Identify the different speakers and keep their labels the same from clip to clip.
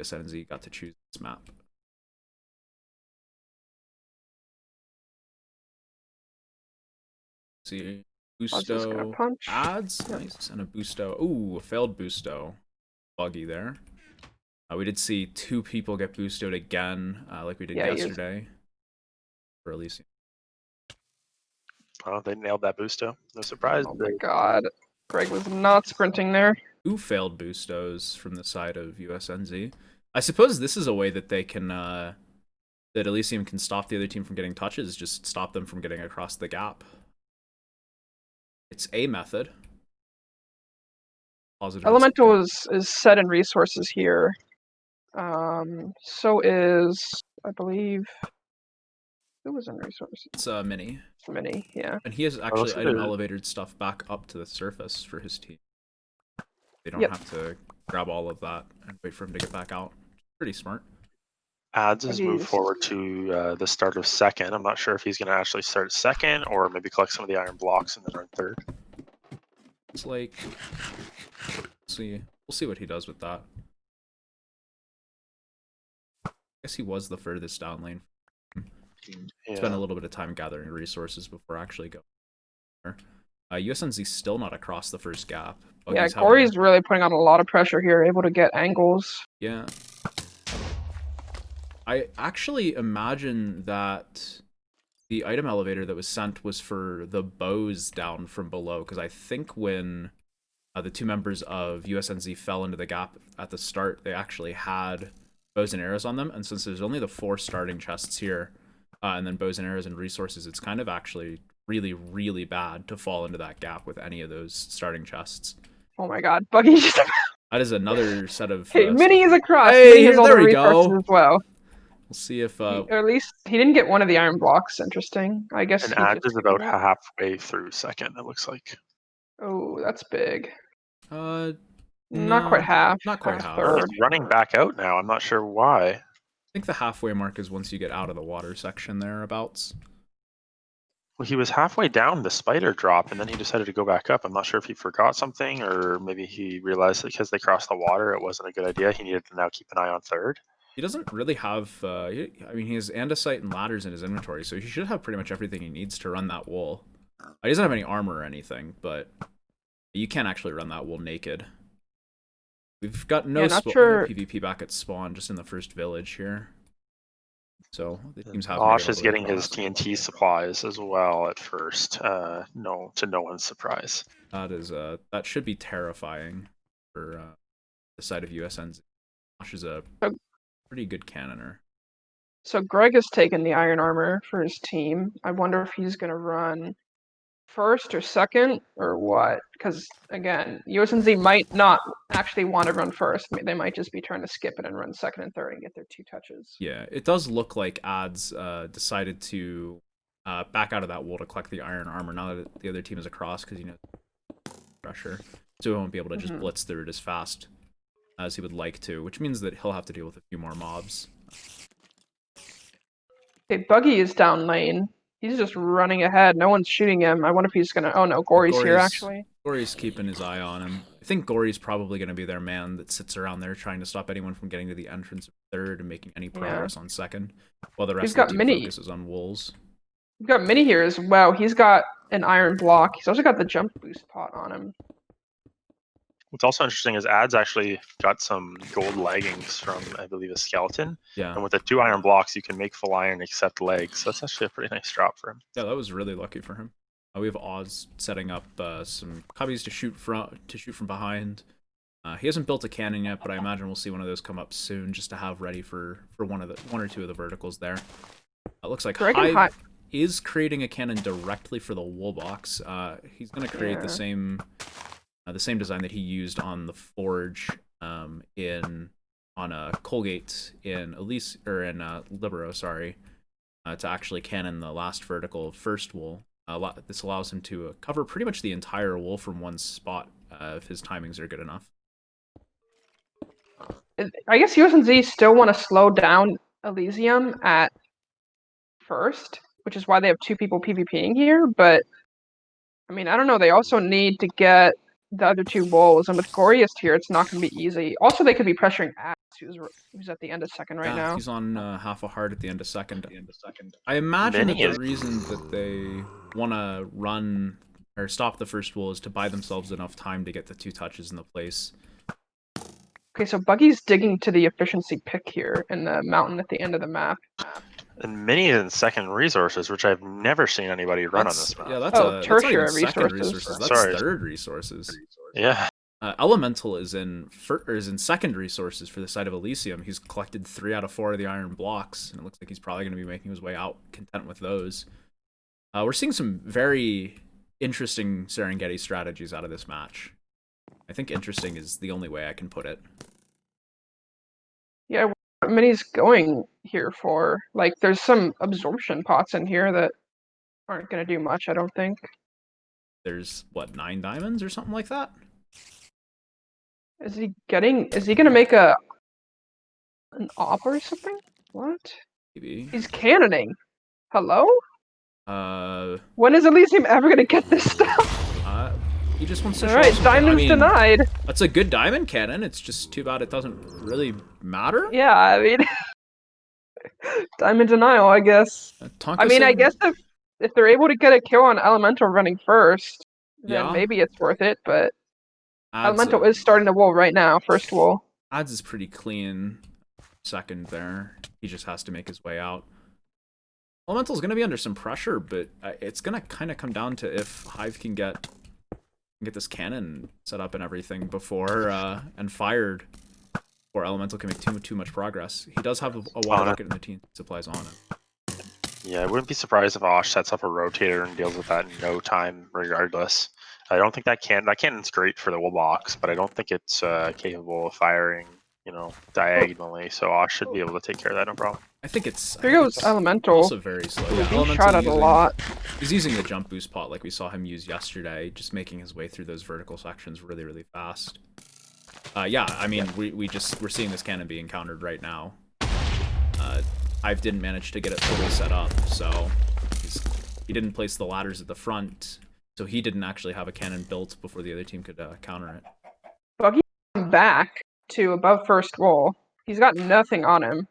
Speaker 1: USNZ got to choose this map. See, Busto adds, nice, and a Busto. Ooh, a failed Busto. Buggy there. We did see 2 people get Bustoed again, like we did yesterday for Elysium.
Speaker 2: Oh, they nailed that Busto. No surprise.
Speaker 3: Oh my god. Greg was not sprinting there.
Speaker 1: 2 failed Bustos from the side of USNZ. I suppose this is a way that they can, that Elysium can stop the other team from getting touches, just stop them from getting across the gap. It's a method. Positive.
Speaker 3: Elemental is set in resources here. So is, I believe, who was in resources?
Speaker 1: It's a Mini.
Speaker 3: It's Mini, yeah.
Speaker 1: And he has actually item elevated stuff back up to the surface for his team. They don't have to grab all of that and wait for him to get back out. Pretty smart.
Speaker 2: Adds has moved forward to the start of second. I'm not sure if he's going to actually start second or maybe collect some of the iron blocks and then run third.
Speaker 1: It's like, we'll see what he does with that. I guess he was the furthest down lane. Spent a little bit of time gathering resources before actually going. USNZ's still not across the first gap.
Speaker 3: Yeah, Corey's really putting on a lot of pressure here, able to get angles.
Speaker 1: Yeah. I actually imagine that the item elevator that was sent was for the bows down from below, because I think when the 2 members of USNZ fell into the gap at the start, they actually had bows and arrows on them, and since there's only the 4 starting chests here, and then bows and arrows and resources, it's kind of actually really, really bad to fall into that gap with any of those starting chests.
Speaker 3: Oh my god, Buggy just...
Speaker 1: That is another set of...
Speaker 3: Hey, Mini is across.
Speaker 1: Hey, there we go.
Speaker 3: As well.
Speaker 1: We'll see if...
Speaker 3: or at least he didn't get one of the iron blocks. Interesting. I guess.
Speaker 2: And Adds is about halfway through second, it looks like.
Speaker 3: Oh, that's big.
Speaker 1: Not
Speaker 3: quite half.
Speaker 1: Not quite half.
Speaker 2: He's running back out now. I'm not sure why.
Speaker 1: I think the halfway mark is once you get out of the water section thereabouts.
Speaker 2: Well, he was halfway down the spider drop, and then he decided to go back up. I'm not sure if he forgot something, or maybe he realized that because they crossed the water, it wasn't a good idea. He needed to now keep an eye on third.
Speaker 1: He doesn't really have, I mean, he has andesite and ladders in his inventory, so he should have pretty much everything he needs to run that wool. He doesn't have any armor or anything, but you can't actually run that wool naked. We've got no PvP back at spawn, just in the first village here. So the teams have.
Speaker 2: Bosch is getting his TNT supplies as well at first. To no one's surprise.
Speaker 1: That is that should be terrifying for the side of USNZ. Bosch is a pretty good cannoner.
Speaker 3: So Greg has taken the iron armor for his team. I wonder if he's going to run first or second or what, because again, USNZ might not actually want to run first. They might just be trying to skip it and run second and third and get their 2 touches.
Speaker 1: Yeah, it does look like Adds decided to back out of that wool to collect the iron armor now that the other team is across, because pressure, so he won't be able to just blitz through it as fast as he would like to, which means that he'll have to deal with a few more mobs.
Speaker 3: Okay, Buggy is down lane. He's just running ahead. No one's shooting him. I wonder if he's gonna... Oh no, Gory's here actually.
Speaker 1: Gory's keeping his eye on him. I think Gory's probably gonna be their man that sits around there trying to stop anyone from getting to the entrance of third and making any progress on second, while the rest of the team focuses on wolves.
Speaker 3: We've got Mini here as well. He's got an iron block. He's also got the jump boost pot on him.
Speaker 2: What's also interesting is Adds actually got some gold leggings from, I believe, a skeleton.
Speaker 1: Yeah.
Speaker 2: And with the 2 iron blocks, you can make full iron except legs. So that's actually a pretty nice drop for him.
Speaker 1: Yeah, that was really lucky for him. We have Oz setting up some cubbies to shoot from behind. He hasn't built a cannon yet, but I imagine we'll see one of those come up soon, just to have ready for one or two of the verticals there. It looks like Hive is creating a cannon directly for the wool box. He's going to create the same design that he used on the forge on a Colgate in Elysium, or in Libero, sorry, to actually cannon the last vertical first wool. This allows him to cover pretty much the entire wool from one spot if his timings are good enough.
Speaker 3: I guess USNZ still want to slow down Elysium at first, which is why they have 2 people PvPing here, but I mean, I don't know, they also need to get the other two wolves, and with Goriest here, it's not going to be easy. Also, they could be pressuring Axe, who's at the end of second right
Speaker 1: Yeah,
Speaker 3: now.
Speaker 1: he's on half a heart at the end of second. I imagine that
Speaker 2: Many
Speaker 1: the
Speaker 2: is-
Speaker 1: reason that they want to run or stop the first wall is to buy themselves enough time to get the 2 touches in the place.
Speaker 3: Okay, so Buggy's digging to the efficiency pick here in the mountain at the end of the map.
Speaker 2: And many in second resources, which I've never seen anybody run on this map.
Speaker 1: Yeah, that's
Speaker 3: Oh,
Speaker 1: that's not even
Speaker 3: tertiary
Speaker 1: second
Speaker 3: resources.
Speaker 1: resources. That's
Speaker 2: Sorry.
Speaker 1: third resources.
Speaker 2: Yeah.
Speaker 1: Elemental is in second resources for the side of Elysium. He's collected 3 out of 4 of the iron blocks, and it looks like he's probably going to be making his way out content with those. We're seeing some very interesting Serengeti strategies out of this match. I think interesting is the only way I can put it.
Speaker 3: Yeah, what Mini's going here for? Like, there's some absorption pots in here that aren't going to do much, I don't think.
Speaker 1: There's, what, 9 diamonds or something like that?
Speaker 3: Is he going to make an op or something? What?
Speaker 1: Maybe.
Speaker 3: He's cannoning. Hello?
Speaker 1: Uh,
Speaker 3: When is Elysium ever going to get this stuff?
Speaker 1: he just wants to show
Speaker 3: Alright,
Speaker 1: us some
Speaker 3: diamonds
Speaker 1: I mean,
Speaker 3: denied.
Speaker 1: That's a good diamond cannon. It's just too bad it doesn't really matter.
Speaker 3: Yeah, I mean, diamond denial, I guess.
Speaker 1: Tonka
Speaker 3: I mean, I
Speaker 1: said-
Speaker 3: guess if they're able to get a kill on Elemental running first, then
Speaker 1: Yeah.
Speaker 3: maybe it's worth it, but
Speaker 1: Adds,
Speaker 3: Elemental is starting the wall right now, first wall.
Speaker 1: Adds is pretty clean. Second there. He just has to make his way out. Elemental's going to be under some pressure, but it's going to kind of come down to if Hive can get this cannon set up and everything before and fired before Elemental can make too much progress. He does have a water bucket in the team supplies on it.
Speaker 2: Yeah, I wouldn't be surprised if Osh sets up a rotator and deals with that in no time regardless. I don't think that cannon's great for the wool box, but I don't think it's capable of firing, diagonally. So Osh should be able to take care of that, no problem.
Speaker 1: I think it's
Speaker 3: Here goes
Speaker 1: it's
Speaker 3: Elemental.
Speaker 1: also very slow.
Speaker 3: Ooh,
Speaker 1: Yeah,
Speaker 3: being
Speaker 1: Elemental
Speaker 3: shot at a lot.
Speaker 1: He's using the jump boost pot like we saw him use yesterday, just making his way through those vertical sections really, really fast. Yeah, I mean, we're seeing this cannon being countered right now. Hive didn't manage to get it fully set up, so he didn't place the ladders at the front, so he didn't actually have a cannon built before the other team could counter it.
Speaker 3: Buggy back to above first wall. He's got nothing on him.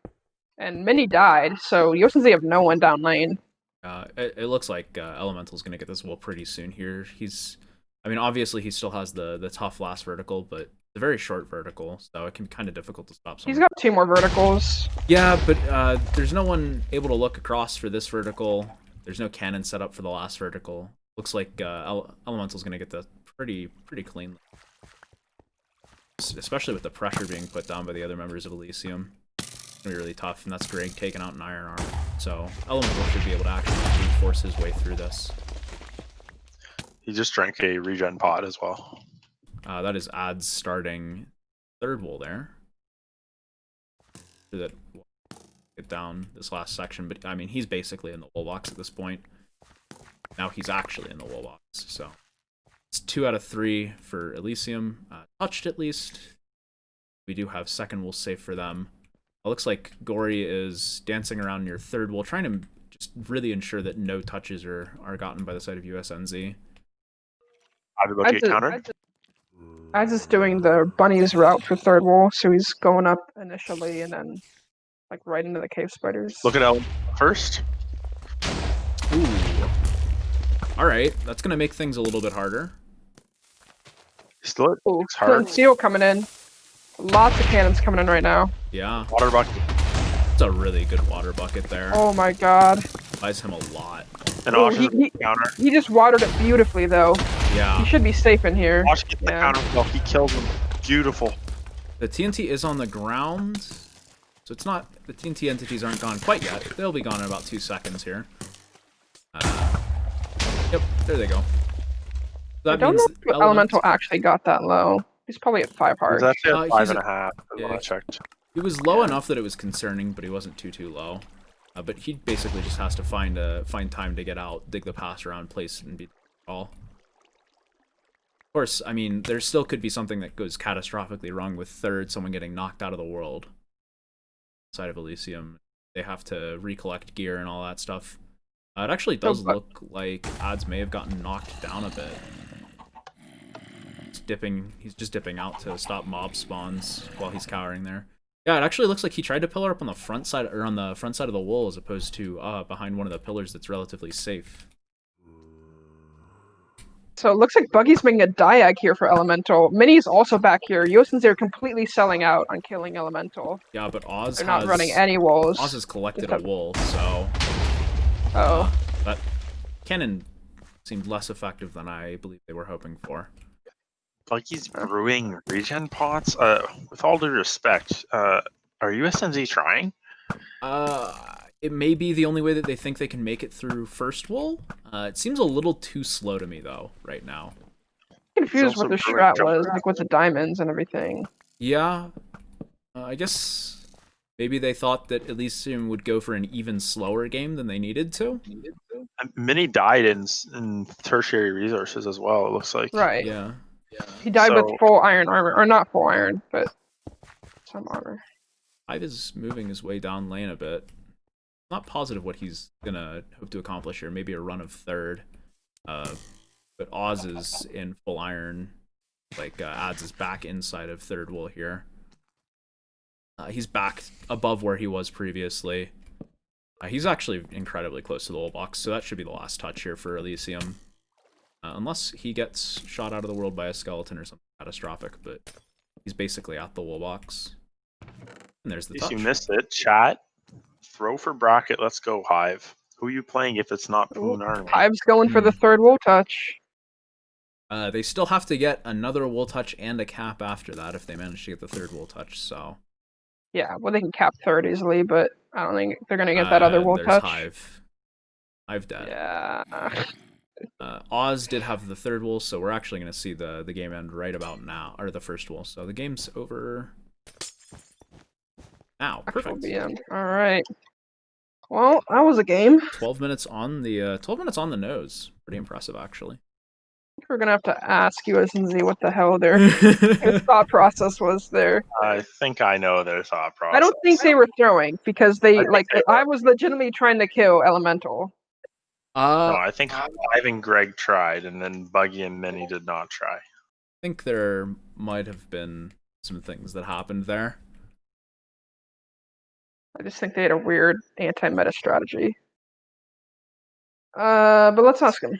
Speaker 3: And Mini died, so USNZ have no one down lane.
Speaker 1: It looks like Elemental's going to get this wall pretty soon here. I mean, obviously he still has the tough last vertical, but it's a very short vertical, so it can be kind of difficult to stop someone.
Speaker 3: He's got 2 more verticals.
Speaker 1: Yeah, but there's no one able to look across for this vertical. There's no cannon set up for the last vertical. Looks like Elemental's going to get that pretty clean. Especially with the pressure being put down by the other members of Elysium. It's going to be really tough, and that's Greg taking out an iron armor. So Elemental should be able to actually force his way through this.
Speaker 2: He just drank a regen pot as well.
Speaker 1: That is Ads starting third wall there. That get down this last section, but I mean he's basically in the wall box at this point. Now he's actually in the wall box, so it's 2 out of 3 for Elysium. Touched at least. We do have second wall safe for them. It looks like Gory is dancing around near third wall, trying to just really ensure that no touches are gotten by the side of USNZ.
Speaker 2: How did get countered?
Speaker 3: Ads is doing the bunny's route for third wall, so he's going up initially and then like right into the cave spiders.
Speaker 2: Look at El first.
Speaker 1: Ooh. Alright, that's going to make things a little bit harder.
Speaker 2: Still
Speaker 3: Ooh,
Speaker 2: looks hard.
Speaker 3: Seal coming in. Lots of cannons coming in right now.
Speaker 1: Yeah,
Speaker 2: Water bucket.
Speaker 1: it's a really good water bucket there.
Speaker 3: Oh my god.
Speaker 1: Buys him a lot.
Speaker 2: And
Speaker 3: Oh,
Speaker 2: Osh counter.
Speaker 3: He just watered it beautifully though.
Speaker 1: Yeah.
Speaker 3: He should be safe in here.
Speaker 2: Osh gets the counter kill. He kills him. Beautiful.
Speaker 1: The TNT is on the ground, so it's not... The TNT entities aren't gone quite yet. They'll be gone in about 2 seconds here. Yep, there they go.
Speaker 3: I don't know if Elemental actually got that low. He's probably at 5 hearts.
Speaker 2: He's actually at
Speaker 1: he's
Speaker 2: 5.5 is
Speaker 1: yeah.
Speaker 2: what I checked.
Speaker 1: He was low enough that it was concerning, but he wasn't too low. But he basically just has to find time to get out, dig the pass around, place, and beat the ball. Of course, I mean, there still could be something that goes catastrophically wrong with third, someone getting knocked out of the world. Side of Elysium, they have to recollect gear and all that stuff. It actually does look like Ads may have gotten knocked down a bit. dipping. He's just dipping out to stop mob spawns while he's cowering there. Yeah, it actually looks like he tried to pillar up on the front side or on the front side of the wall as opposed to behind one of the pillars that's relatively safe.
Speaker 3: So it looks like Buggy's making a diag here for Elemental. Mini's also back here. USNZ are completely selling out on killing Elemental.
Speaker 1: Yeah, but Oz
Speaker 3: They're not running any walls.
Speaker 1: Oz has collected
Speaker 3: Just
Speaker 1: a
Speaker 3: have-
Speaker 1: wool, so
Speaker 3: Oh.
Speaker 1: that cannon seemed less effective than I believe they were hoping for.
Speaker 2: Buggy's brewing regen pots. With all due respect, are USNZ trying?
Speaker 1: It may be the only way that they think they can make it through first wool. It seems a little too slow to me though right now.
Speaker 3: Confused
Speaker 2: also
Speaker 3: what their
Speaker 2: brewing
Speaker 3: strat
Speaker 2: jumper.
Speaker 3: was, like with the diamonds and everything.
Speaker 1: Yeah, I guess maybe they thought that Elysium would go for an even slower game than they needed to.
Speaker 2: Mini died in tertiary resources as well. It looks like.
Speaker 3: Right.
Speaker 1: Yeah.
Speaker 3: He died
Speaker 2: So-
Speaker 3: with full iron armor, or not full iron, but some armor.
Speaker 1: Hive is moving his way down lane a bit. Not positive what he's gonna hope to accomplish here. Maybe a run of third. But Oz is in full iron. Like adds his back inside of third wool here. He's back above where he was previously. He's actually incredibly close to the wool box, so that should be the last touch here for Elysium. Unless he gets shot out of the world by a skeleton or something catastrophic, but he's basically at the wool box. And there's the
Speaker 2: In
Speaker 1: touch.
Speaker 2: case you missed it, chat. Throw for bracket. Let's go Hive. Who are you playing if it's not Poon Army?
Speaker 3: Hive's going for the third wool touch.
Speaker 1: They still have to get another wool touch and a cap after that if they manage to get the third wool touch, so...
Speaker 3: Yeah, well, they can cap third easily, but I don't think they're going to get that other wool
Speaker 1: there's
Speaker 3: touch.
Speaker 1: Hive. Hive dead.
Speaker 3: Yeah.
Speaker 1: Oz did have the third wool, so we're actually going to see the game end right about now, or the first wool. So the game's over now. Perfect.
Speaker 3: All right. Well, that was a game.
Speaker 1: 12 minutes on the nose. Pretty impressive, actually.
Speaker 3: We're gonna have to ask USNZ what the hell their thought process was there.
Speaker 2: I think I know their thought process.
Speaker 3: I don't think they were throwing because they
Speaker 2: think
Speaker 3: like
Speaker 2: they
Speaker 3: I was legitimately trying to kill Elemental.
Speaker 2: No, I think Hive and Greg tried, and then Buggy and Minnie did not try.
Speaker 1: I think there might have been some things that happened there.
Speaker 3: I just think they had a weird anti-meta strategy. But let's ask him.